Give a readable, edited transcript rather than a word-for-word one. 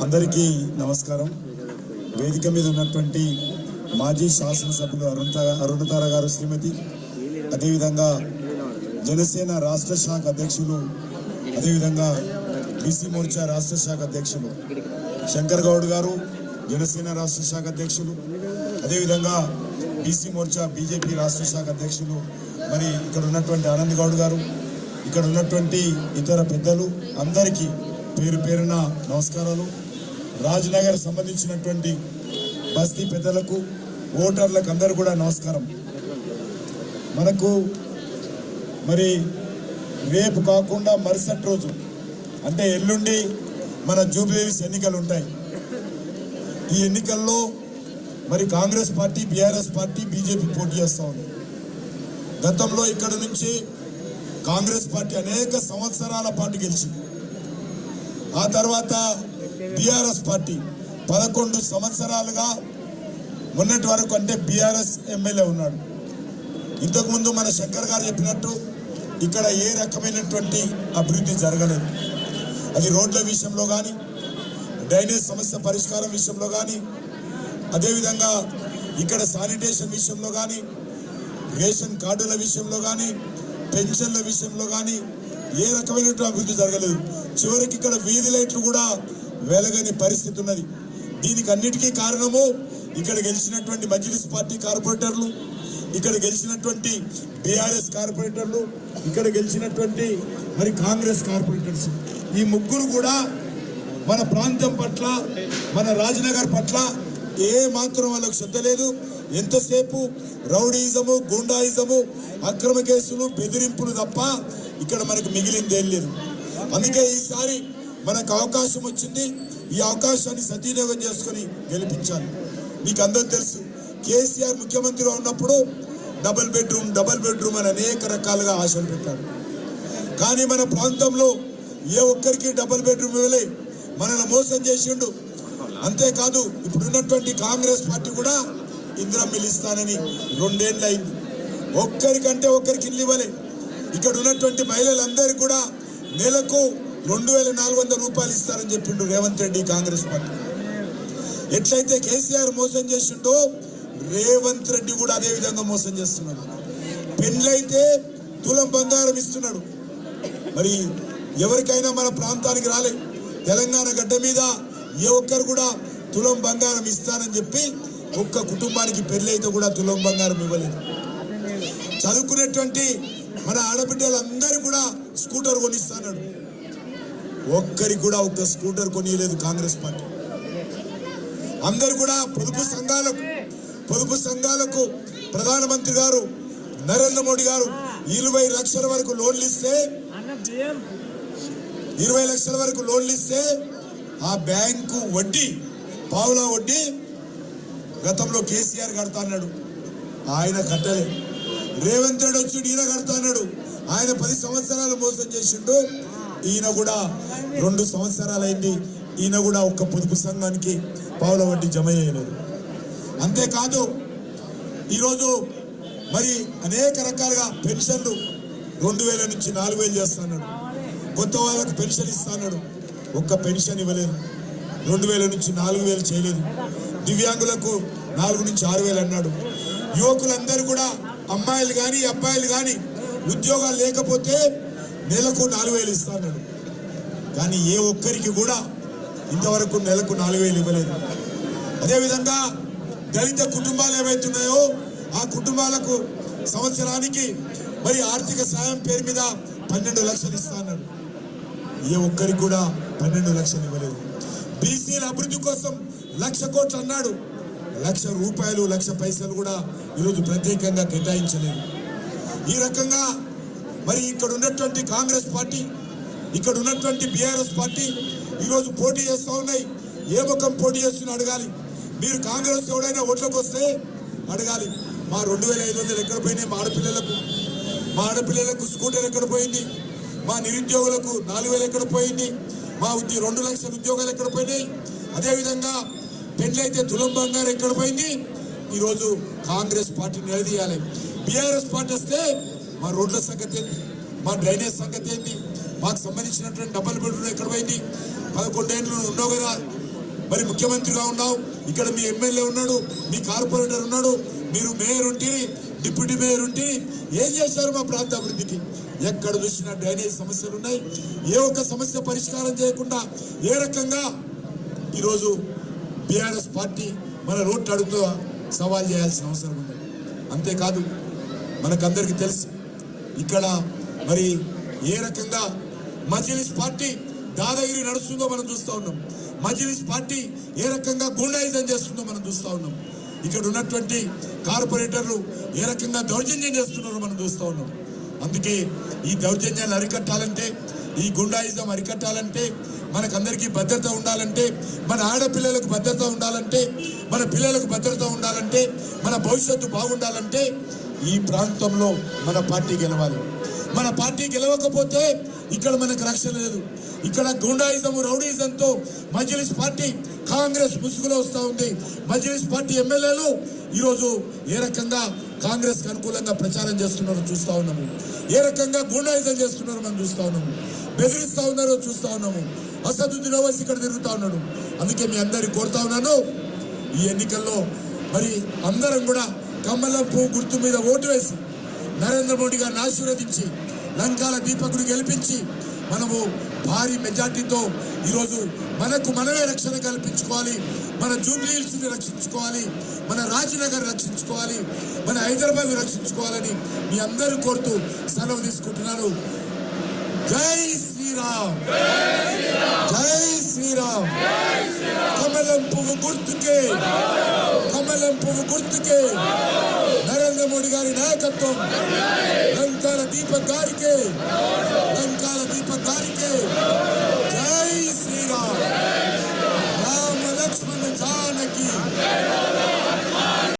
అందరికీ నమస్కారం. వేదిక మీద ఉన్నటువంటి మాజీ శాసనసభ్యులు అరుణతార గారు శ్రీమతి, అదేవిధంగా జనసేన రాష్ట్ర శాఖ అధ్యక్షులు, అదేవిధంగా బీసీ మోర్చా రాష్ట్ర శాఖ అధ్యక్షులు శంకర్ గౌడ్ గారు, జనసేన రాష్ట్ర శాఖ అధ్యక్షులు, అదేవిధంగా బీసీ మోర్చా బీజేపీ రాష్ట్ర శాఖ అధ్యక్షులు మరి ఇక్కడ ఉన్నటువంటి ఆనంద్ గౌడ్ గారు, ఇక్కడ ఉన్నటువంటి ఇతర పెద్దలు అందరికీ పేరు పేరున నమస్కారాలు. రాజ్నగర్ సంబంధించినటువంటి బస్తీ పెద్దలకు, ఓటర్లకు అందరూ కూడా నమస్కారం. మనకు మరి రేపు కాకుండా మరుసటి రోజు అంటే ఎల్లుండి మన జూబ్లీహిల్స్ ఎన్నికలు ఉంటాయి. ఈ ఎన్నికల్లో మరి Congress party, BRS party, BJP పోటీ చేస్తూ ఉంది. గతంలో ఇక్కడ నుంచి కాంగ్రెస్ పార్టీ అనేక సంవత్సరాల పాటు గెలిచింది. ఆ తర్వాత బీఆర్ఎస్ పార్టీ 11 సంవత్సరాలుగా మొన్నటి వరకు అంటే బీఆర్ఎస్ ఎమ్మెల్యే ఉన్నాడు. ఇంతకుముందు మన శంకర్ గారు చెప్పినట్టు ఇక్కడ ఏ రకమైనటువంటి అభివృద్ధి జరగలేదు. అది రోడ్ల విషయంలో కానీ, డ్రైనేజ్ సమస్య పరిష్కారం విషయంలో కానీ, అదేవిధంగా ఇక్కడ శానిటేషన్ విషయంలో కానీ, రేషన్ కార్డుల విషయంలో కానీ, పెన్షన్ల విషయంలో కానీ ఏ రకమైనటువంటి అభివృద్ధి జరగలేదు. చివరికి ఇక్కడ వీధి లైట్లు కూడా వెలగని పరిస్థితి ఉన్నది. దీనికి అన్నిటికీ కారణము ఇక్కడ గెలిచినటువంటి మజ్లిస్ పార్టీ కార్పొరేటర్లు, ఇక్కడ గెలిచినటువంటి బీఆర్ఎస్ కార్పొరేటర్లు, ఇక్కడ గెలిచినటువంటి మరి కాంగ్రెస్ కార్పొరేటర్స్. ఈ ముగ్గురు కూడా మన ప్రాంతం పట్ల, మన రాజ్నగర్ పట్ల ఏ మాత్రం వాళ్ళకు శ్రద్ధ లేదు. ఎంతసేపు రౌడీయిజము, గుండాయిజము, అక్రమ కేసులు, బెదిరింపులు తప్ప ఇక్కడ మనకు మిగిలిందేం లేదు. అందుకే ఈసారి మనకు అవకాశం వచ్చింది. ఈ అవకాశాన్ని సద్వినియోగం చేసుకొని గెలిపించాలి. మీకు అందరూ తెలుసు, కేసీఆర్ ముఖ్యమంత్రిగా ఉన్నప్పుడు డబుల్ బెడ్రూమ్ అని అనేక రకాలుగా ఆశలు పెట్టారు. కానీ మన ప్రాంతంలో ఏ ఒక్కరికి డబుల్ బెడ్రూమ్ ఇవ్వలే, మనల్ని మోసం చేసిండు. అంతేకాదు ఇప్పుడున్నటువంటి కాంగ్రెస్ పార్టీ కూడా ఇందిరమ్మ ఇస్తానని 2 ఏళ్ళు అయింది. ఒక్కరికంటే ఒక్కరికి ఇల్లు ఇవ్వలే. ఇక్కడ ఉన్నటువంటి మహిళలందరికీ కూడా నెలకు 2400 రూపాయలు ఇస్తారని చెప్పిండు రేవంత్ రెడ్డి కాంగ్రెస్ పార్టీ. ఎట్లయితే కేసీఆర్ మోసం చేసిండో రేవంత్ రెడ్డి కూడా అదే విధంగా మోసం చేస్తున్నాడు. పెండ్లైతే తులం బంగారం ఇస్తున్నాడు. మరి ఎవరికైనా మన ప్రాంతానికి రాలే, తెలంగాణ గడ్డ మీద ఏ ఒక్కరు కూడా తులం బంగారం ఇస్తానని చెప్పి ఒక్క కుటుంబానికి పెళ్ళైతే కూడా తులం బంగారం ఇవ్వలేదు. చదువుకునేటువంటి మన ఆడబిడ్డలందరూ కూడా స్కూటర్ కొనిస్తాడు. ఒక్కరికి కూడా ఒక్క స్కూటర్ కొనియలేదు కాంగ్రెస్ పార్టీ. అందరు కూడా పొదుపు సంఘాలకు ప్రధానమంత్రి గారు నరేంద్ర మోడీ గారు 20 లక్షల వరకు లోన్లు ఇస్తే, 20 లక్షల వరకు లోన్లు ఇస్తే ఆ బ్యాంకు వడ్డీ, పావులా వడ్డీ గతంలో కేసీఆర్ కడతా అన్నాడు, ఆయన కట్టలే. రేవంత్ రెడ్డి వచ్చి ఈయన కడతా అన్నాడు, ఆయన 10 సంవత్సరాలు మోసం చేసిండు. ఈయన కూడా 2 సంవత్సరాలైంది, ఈయన కూడా ఒక్క పొదుపు సంఘానికి పావుల వడ్డీ జమ చేయలేదు. అంతేకాదు ఈరోజు మరి అనేక రకాలుగా పెన్షన్లు 2000 నుంచి 4000 చేస్తున్నాడు. కొత్త వాళ్ళకు పెన్షన్ ఇస్తాడు, ఒక్క పెన్షన్ ఇవ్వలేదు. 2000 నుంచి 4000 చేయలేదు. దివ్యాంగులకు 4 నుంచి 6000 అన్నాడు. యువకులందరూ కూడా అమ్మాయిలు కానీ అబ్బాయిలు కానీ ఉద్యోగాలు లేకపోతే నెలకు 4000 ఇస్తాడు. కానీ ఏ ఒక్కరికి కూడా ఇంతవరకు నెలకు 4000 ఇవ్వలేదు. అదేవిధంగా దళిత కుటుంబాలు ఏవైతున్నాయో ఆ కుటుంబాలకు సంవత్సరానికి మరి ఆర్థిక సాయం పేరు మీద 12 లక్షలు ఇస్తాడు. ఏ ఒక్కరికి కూడా 12 లక్షలు ఇవ్వలేదు. బీసీల అభివృద్ధి కోసం 1,00,000 కోట్లు అన్నాడు. 1,00,000 రూపాయలు 1,00,000 పైసలు కూడా ఈరోజు ప్రత్యేకంగా కేటాయించలేదు. ఈ రకంగా మరి ఇక్కడ ఉన్నటువంటి కాంగ్రెస్ పార్టీ, ఇక్కడ ఉన్నటువంటి బీఆర్ఎస్ పార్టీ ఈరోజు పోటీ చేస్తూ ఉన్నాయి. ఏ ముఖం పోటీ చేస్తున్నా అడగాలి. మీరు కాంగ్రెస్ ఎవడైనా ఓట్లకు వస్తే అడగాలి, మా 2500 ఎక్కడ పోయినాయి, మా ఆడపిల్లలకు స్కూటర్ ఎక్కడ పోయింది, మా నిరుద్యోగులకు 4000 ఎక్కడ పోయింది, మా 2 లక్షల ఉద్యోగాలు ఎక్కడ పోయినాయి, అదేవిధంగా పెళ్ళైతే తులం బంగారం ఎక్కడ పోయింది. ఈరోజు కాంగ్రెస్ పార్టీ నిలదీయాలి. బీఆర్ఎస్ పార్టీ వస్తే మా రోడ్ల సంగతి ఏంటి, మా డ్రైనేజ్ సంగతి ఏంటి, మాకు సంబంధించినటువంటి డబుల్ బెడ్రూమ్ ఎక్కడ పోయింది, 11 ఏళ్ళు ఉన్నావు కదా, మరి ముఖ్యమంత్రిగా ఉన్నావు, ఇక్కడ మీ ఎమ్మెల్యే ఉన్నాడు, మీ కార్పొరేటర్ ఉన్నాడు, మీరు మేయర్ ఉంటే, డిప్యూటీ మేయర్ ఉంటే, ఏం చేశారు మా ప్రాంత అభివృద్ధికి? ఎక్కడ చూసినా డ్రైనేజ్ సమస్యలు ఉన్నాయి. ఏ ఒక్క సమస్య పరిష్కారం చేయకుండా ఏ రకంగా ఈరోజు బీఆర్ఎస్ పార్టీ మన రోడ్డు అడుగుతూ సవాల్ చేయాల్సిన అవసరం ఉంది. అంతేకాదు మనకందరికీ తెలుసు ఇక్కడ మరి ఏ రకంగా మజ్లిస్ పార్టీ దాదాగిరి నడుస్తుందో మనం చూస్తూ ఉన్నాం. మజ్లిస్ పార్టీ ఏ రకంగా గుండాయిజం చేస్తుందో మనం చూస్తూ ఉన్నాం. ఇక్కడ ఉన్నటువంటి కార్పొరేటర్లు ఏ రకంగా దౌర్జన్యం చేస్తున్నారో మనం చూస్తూ ఉన్నాం. అందుకే ఈ దౌర్జన్యాలు అరికట్టాలంటే, ఈ గుండాయిజం అరికట్టాలంటే, మనకందరికీ భద్రత ఉండాలంటే, మన ఆడపిల్లలకు భద్రత ఉండాలంటే, మన పిల్లలకు భద్రత ఉండాలంటే, మన భవిష్యత్తు బాగుండాలంటే ఈ ప్రాంతంలో మన పార్టీ గెలవాలి. మన పార్టీ గెలవకపోతే ఇక్కడ మనకు రక్షణ లేదు. ఇక్కడ గుండాయిజం రౌడీజంతో మజ్లిస్ పార్టీ కాంగ్రెస్ ముసుగులో వస్తూ ఉంది. మజ్లిస్ పార్టీ ఎమ్మెల్యేలు ఈరోజు ఏ రకంగా కాంగ్రెస్ కు అనుకూలంగా ప్రచారం చేస్తున్నారో చూస్తూ ఉన్నాము. ఏ రకంగా గుండాయిజం చేస్తున్నారో మనం చూస్తూ ఉన్నాము. బెదిరిస్తూ ఉన్నారో చూస్తూ ఉన్నాము. అసదుద్దీన్ ఓవైసీ ఇక్కడ తిరుగుతూ ఉన్నాడు. అందుకే మీ అందరికి కోరుతా ఉన్నాను, ఈ ఎన్నికల్లో మరి అందరం కూడా కమలం పువ్వు గుర్తు మీద ఓటు వేసి నరేంద్ర మోడీ గారిని ఆశీర్వదించి లంకాల దీపకుడు గెలిపించి మనము భారీ మెజార్టీతో ఈరోజు మనకు మనమే రక్షణ కల్పించుకోవాలి. మన జూబ్లీ హిల్స్ ని రక్షించుకోవాలి, మన రాజనగర్ రక్షించుకోవాలి, మన హైదరాబాద్ రక్షించుకోవాలని మీ అందరూ కోరుతూ సెలవు తీసుకుంటున్నాను. జై శ్రీరామ్, జై శ్రీరామ్. కమలం పువ్వు గుర్తుకే, కమలం పువ్వు గుర్తుకే నరేంద్ర మోడీ గారి నాయకత్వం. లంకాల దీపక్ గారికే, లంకాల దీపక్ గారికే. జై శ్రీరామ్. రామ లక్ష్మణ జానకి.